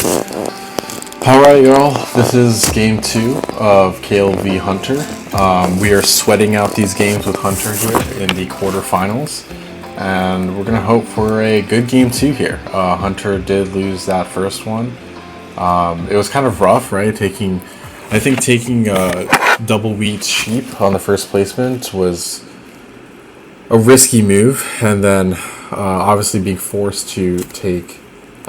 Alright y'all, this is game 2 of Caleb v Hunter. We are sweating out these games with Hunter here in the quarterfinals, and we're going to hope for a good game 2 here. Hunter did lose that first one. It was kind of rough, right? Taking double wheat sheep on the first placement was a risky move, and then obviously being forced to take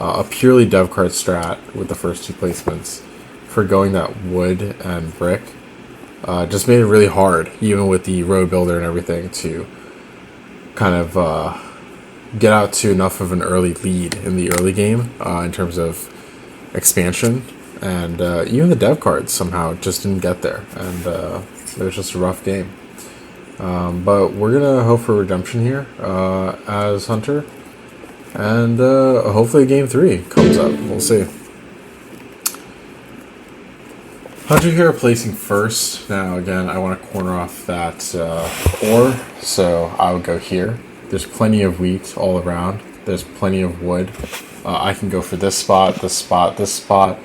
a purely dev card strat with the first 2 placements for going that wood and brick just made it really hard, even with the road builder and everything, to kind of get out to enough of an early lead in the early game in terms of expansion. And even the dev cards somehow just didn't get there, and it was just a rough game. But we're going to hope for redemption here as Hunter. And hopefully game 3 comes up. We'll see. Hunter here placing first. Now again, I want to corner off that ore, so I would go here. There's plenty of wheat all around. There's plenty of wood. I can go for this spot, this spot, this spot,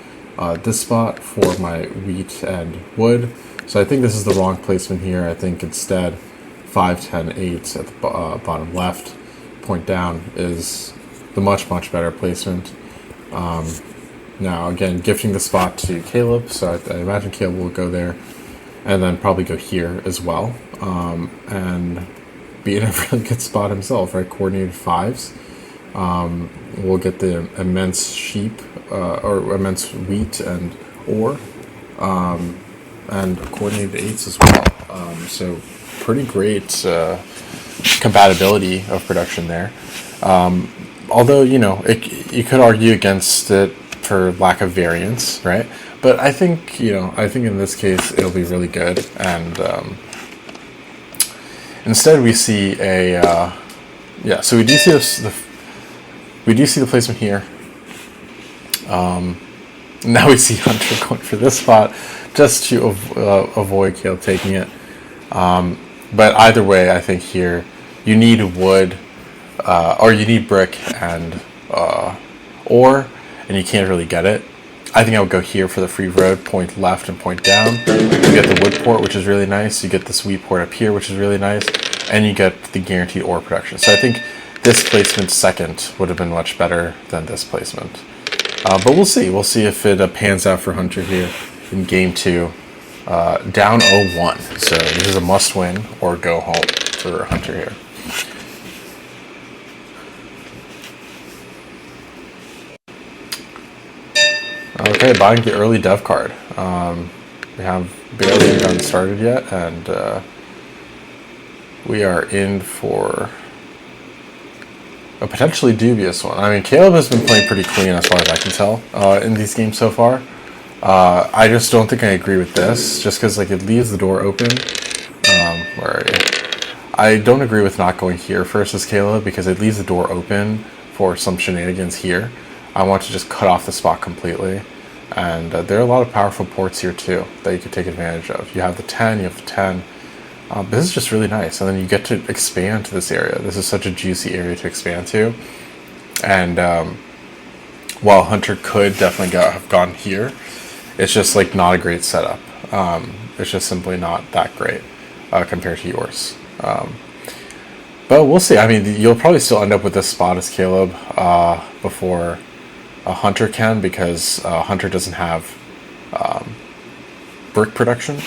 this spot for my wheat and wood. So I think this is the wrong placement here. I think instead 5, 10, 8 at the bottom left, point down is the much better placement. Now again, gifting the spot to Caleb, so I imagine Caleb will go there and then probably go here as well, and be in a really good spot himself, right? Coordinated 5s. We'll get the immense sheep or immense wheat and ore, and coordinated 8s as well. So pretty great compatibility of production there. Although, you know, you could argue against it for lack of variance, right? But I think, in this case it'll be really good. And instead we see so we do see the placement here. Now we see Hunter going for this spot just to avoid Caleb taking it. But either way, I think here you need wood. Or you need brick and ore, and you can't really get it. I think I would go here for the free road, point left and point down. You get the wood port, which is really nice. You get the sweet port up here, which is really nice. And you get the guaranteed ore production. So I think this placement second would have been much better than this placement. But we'll see. We'll see if it pans out for Hunter here in game 2. Down 0-1. So this is a must win or go home for Hunter here. Okay, buying the early dev card. We have barely gotten started yet, and we are in for a potentially dubious one. I mean, Caleb has been playing pretty clean as far as I can tell in these games so far. I just don't think I agree with this, just because it leaves the door open. Where are you? I don't agree with not going here first as Caleb, because it leaves the door open for some shenanigans here. I want to just cut off the spot completely. And there are a lot of powerful ports here too that you could take advantage of. You have the 10, you have the 10. This is just really nice. And then you get to expand to this area. This is such a juicy area to expand to. And while Hunter could definitely have gone here, it's just not a great setup. It's just simply not that great compared to yours. But we'll see. I mean, you'll probably still end up with this spot as Caleb before Hunter can, because Hunter doesn't have brick production.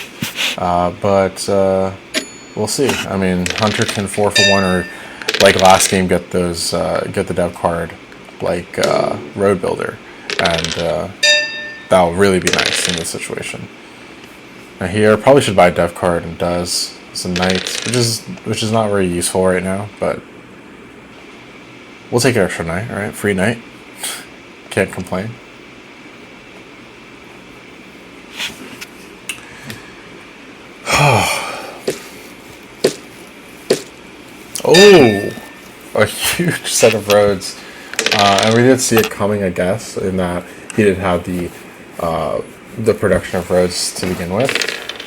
But we'll see. I mean, Hunter can 4 for 1, or like last game, get the dev card like road builder, and that'll really be nice in this situation. Now here, I probably should buy a dev card, and does some knights, which is not very useful right now, but we'll take an extra knight. All right, free knight. Can't complain. Oh, a huge set of roads, and we did see it coming, I guess, in that he did have the production of roads to begin with,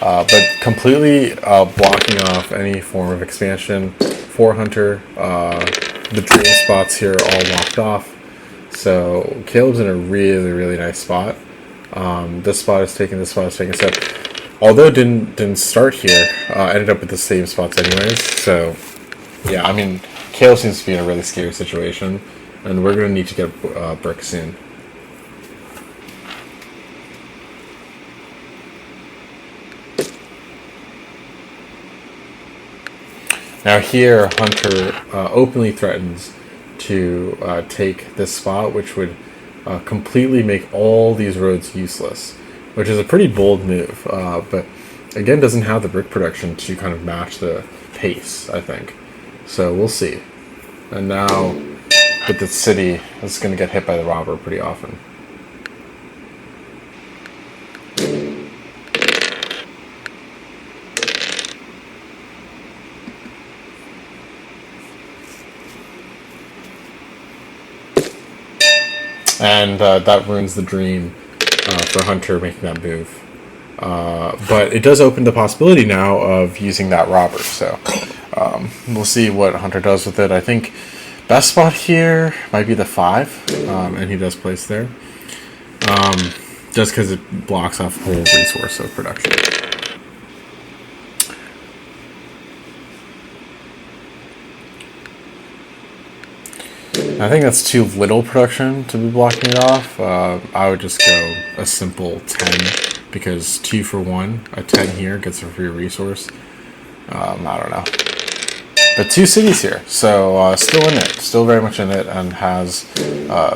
but completely blocking off any form of expansion for Hunter. The drill spots here are all locked off. So Caleb's in a really, really nice spot. This spot is taken, this spot is taken. So although it didn't start here, ended up with the same spots anyways. So yeah, I mean, Caleb seems to be in a really scary situation, and we're going to need to get brick soon. Now here, Hunter openly threatens to take this spot, which would completely make all these roads useless, which is a pretty bold move, but again doesn't have the brick production to kind of match the pace, I think. So we'll see. And now with the city, it's going to get hit by the robber pretty often. And that ruins the dream for Hunter making that move. But it does open the possibility now of using that robber. So we'll see what Hunter does with it. I think best spot here might be the 5, and he does place there. Just because it blocks off a whole resource of production. I think that's too little production to be blocking it off. I would just go a simple 10, because 2 for 1, a 10 here gets a free resource. I don't know. But 2 cities here, so still in it, still very much in it, and has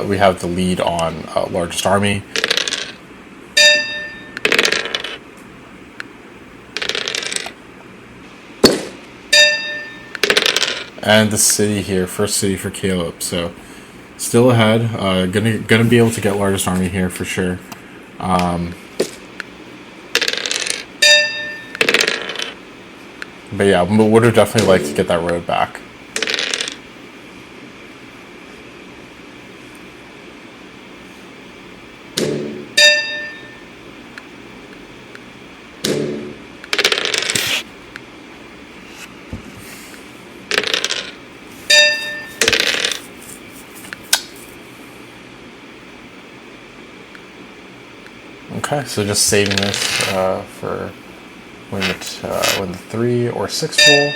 we have the lead on largest army. And the city here, first city for Caleb, so still ahead. Gonna be able to get largest army here for sure. But yeah, would have definitely liked to get that road back. Okay, so just saving this for when the 3 or 6 roll.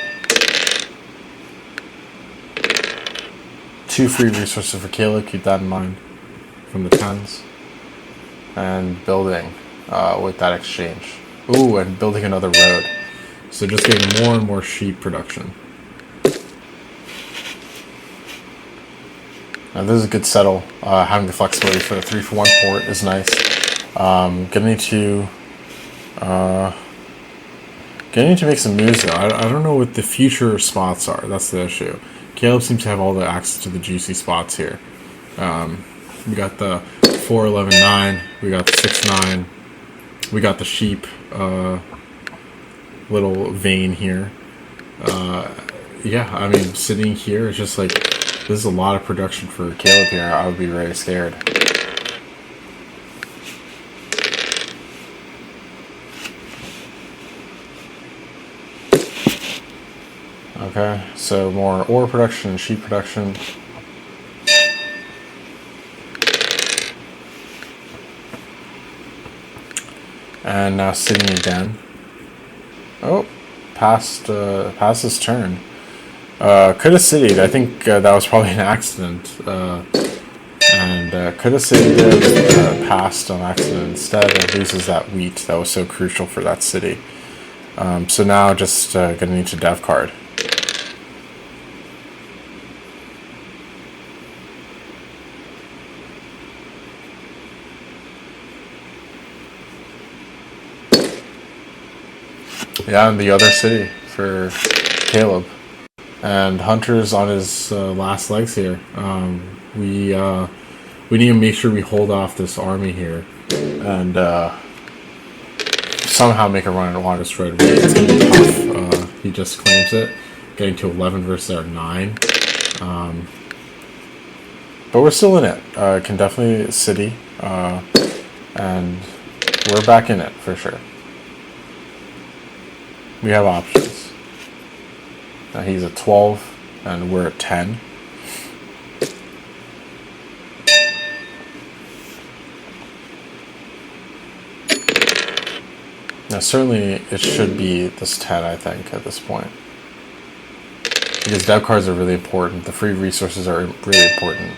2 free resources for Caleb, keep that in mind from the 10s. And building with that exchange. Ooh, and building another road. So just getting more and more sheep production. Now this is a good settle. Having the flexibility for the 3 for 1 port is nice. Gonna need to make some moves though. I don't know what the future spots are. That's the issue. Caleb seems to have all the access to the juicy spots here. We got the 4-11-9. We got the 6-9. We got the sheep little vein here. Yeah, I mean, sitting here is just like, this is a lot of production for Caleb here. I would be very scared. Okay, so more ore production and sheep production. And now sitting again. Oh, past his turn. Could have citied. I think that was probably an accident. And could have citied passed on accident instead, and loses that wheat that was so crucial for that city. So now just gonna need to dev card. Yeah, and the other city for Caleb. And Hunter's on his last legs here. We need to make sure we hold off this army here, and somehow make a run at longest road. It's gonna be tough. He just claims it, getting to 11 versus our 9. But we're still in it. Can definitely city, and we're back in it for sure. We have options. Now he's at 12, and we're at 10. certainly it should be this 10, I think, at this point. Because dev cards are really important. The free resources are really important.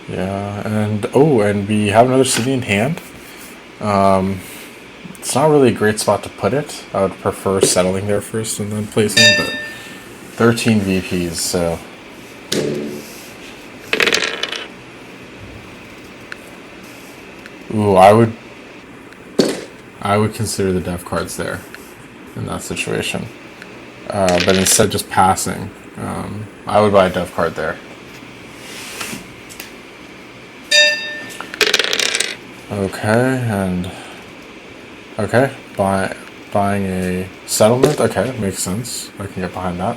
Yeah, and we have another city in hand. It's not really a great spot to put it. I would prefer settling there first and then placing, but 13 VPs, so. Ooh, I would consider the dev cards there in that situation. But instead of just passing, I would buy a dev card there. Okay, and okay, buying a settlement. Okay, that makes sense. I can get behind that.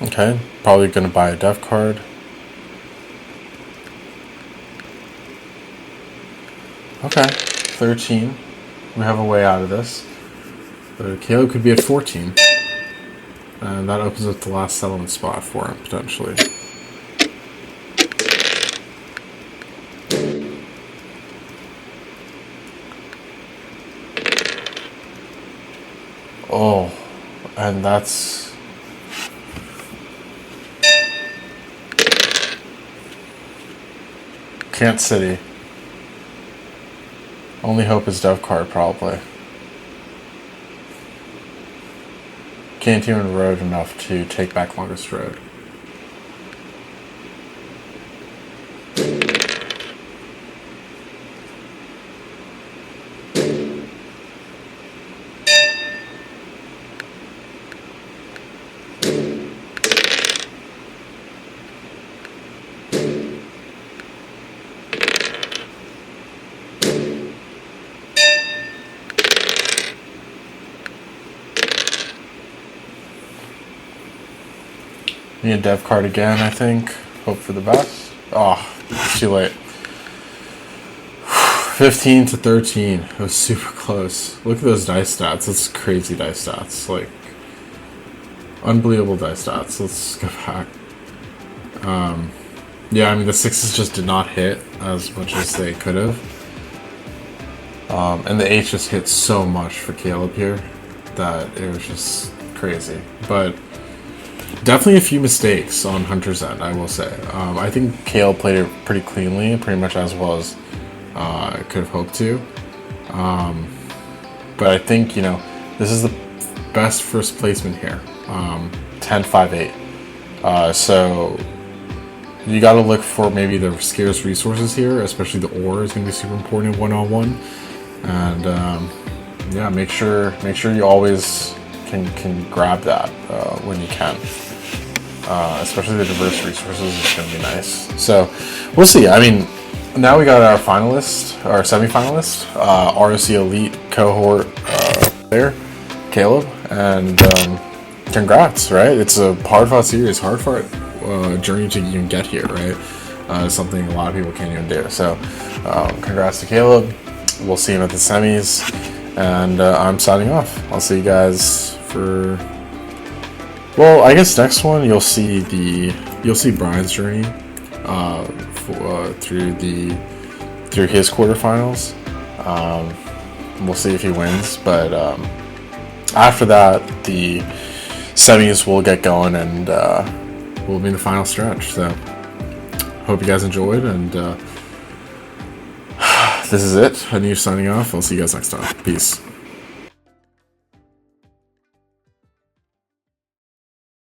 Okay, probably gonna buy a dev card. Okay, 13. We have a way out of this. Caleb could be at 14. And that opens up the last settlement spot for him, potentially. Oh, and that's... Can't City. Only hope is dev card, probably. Can't even road enough to take back longest road. Need a dev card again, I think. Hope for the best. Oh, it's too late. 15 to 13. It was super close. Look at those dice stats. That's crazy dice stats. Like, unbelievable dice stats. Let's go back. Yeah, I mean, the sixes just did not hit as much as they could have. And the 8 just hit so much for Caleb here that it was just crazy. But definitely a few mistakes on Hunter's end, I will say. I think Caleb played it pretty cleanly, pretty much as well as I could have hoped to. But I think, you know, this is the best first placement here. 10-5-8. So you got to look for maybe the scarce resources here, especially the ore is going to be super important in one-on-one. And yeah, make sure you always can grab that when you can. Especially the diverse resources is going to be nice. So we'll see. I mean, now we got our finalist, our semi-finalist, RoC Elite cohort there, Caleb, and congrats, right? It's a hard-fought series, hard-fought journey to even get here, right? Something a lot of people can't even do. So congrats to Caleb. We'll see him at the semis, and I'm signing off. I'll see you guys for, well, I guess next one you'll see Brian's journey through his quarterfinals. We'll see if he wins, but after that the semis will get going, and we'll be in the final stretch. So hope you guys enjoyed, and this is it. Anish signing off. I'll see you guys next time. Peace.